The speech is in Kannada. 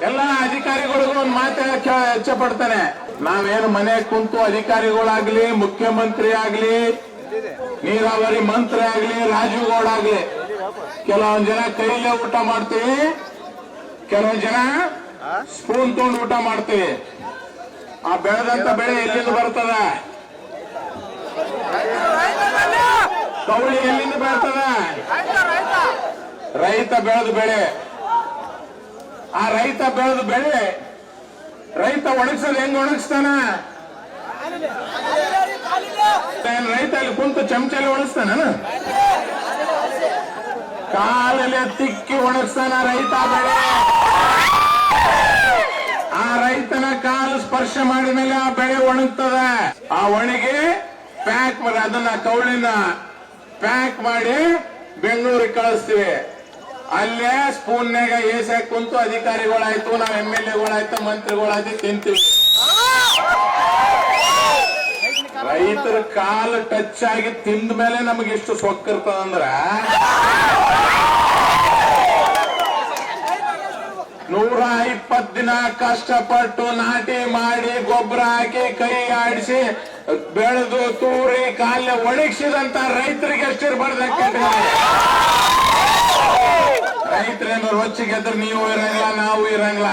ಎಲ್ಲ ಅಧಿಕಾರಿಗಳಿಗೂ ಒಂದು ಮಾತು ಹೇಳಕ್ಕೆ ಇಚ್ಛೆ ಪಡ್ತಾನೆ. ನಾವೇನು ಮನೆ ಕುಂತು ಅಧಿಕಾರಿಗಳಾಗ್ಲಿ, ಮುಖ್ಯಮಂತ್ರಿ ಆಗ್ಲಿ, ನೀರಾವರಿ ಮಂತ್ರಿ ಆಗ್ಲಿ, ರಾಜೀವ್ ಗೌಡ ಆಗ್ಲಿ, ಕೆಲವೊಂದ್ ಜನ ಕೈಲೇ ಊಟ ಮಾಡ್ತೀವಿ, ಕೆಲವೊಂದ್ ಜನ ಸ್ಪೂನ್ ತಗೊಂಡು ಊಟ ಮಾಡ್ತೀವಿ. ಆ ಬೆಳೆದಂತ ಬೆಳೆ ಎಲ್ಲಿಂದ ಬರ್ತದ? ಕೌಳಿ ಎಲ್ಲಿಂದ ಬರ್ತದ? ರೈತ ಬೆಳೆದ ಬೆಳೆ. ಆ ರೈತ ಬೆಳೆದ ಬೆಳೆ ರೈತ ಒಣಗಿಸೋದು ಹೆಂಗ್ ಒಣಗಿಸ್ತಾನ? ರೈತ ಅಲ್ಲಿ ಕುಂತು ಚಮಚಲ್ಲಿ ಒಣಗಿಸ್ತಾನ? ಕಾಲಲ್ಲಿ ತಿಕ್ಕಿ ಒಣಗಿಸ್ತಾನ ರೈತ ಬೆಳೆ. ಆ ರೈತನ ಕಾಲು ಸ್ಪರ್ಶ ಮಾಡಿದ ಮೇಲೆ ಆ ಬೆಳೆ ಒಣಗ್ತದ. ಆ ಒಣಗಿ ಪ್ಯಾಕ್ ಮಾಡಿ ಅದನ್ನ ಕೌಳಿನ ಪ್ಯಾಕ್ ಮಾಡಿ ಬೆಂಗಳೂರಿಗೆ ಕಳಿಸ್ತೀವಿ. ಅಲ್ಲೇ ಸ್ಪೂನ್ನಾಗ ಏಸಾಕ್ ಕುಂತು ಅಧಿಕಾರಿಗಳಾಯ್ತು, ನಾವ್ MLAಗಳಾಯ್ತು, ಮಂತ್ರಿಗಳಾಯ್ತು ತಿಂತೀವಿ. ರೈತರ ಕಾಲು ಟಚ್ ಆಗಿ ತಿಂದ ಮೇಲೆ ನಮಗೆ ಎಷ್ಟು ಸೊಕ್ಕಿರ್ತದಂದ್ರ 120 ದಿನ ಕಷ್ಟಪಟ್ಟು ನಾಟಿ ಮಾಡಿ ಗೊಬ್ಬರ ಹಾಕಿ ಕೈ ಆಡಿಸಿ ಬೆಳೆದು ತೂರಿ ಕಾಲ ಒಣಗಿಸಿದಂತ ರೈತರಿಗೆ ಎಷ್ಟಿರ್ಬಾರ್ದ? ರೈತರೇನು ರೊಚ್ಚಿಗೆದ್ರೆ ನೀವು ಇರಂಗಿಲ್ಲ, ನಾವು ಇರಂಗಿಲ್ಲ.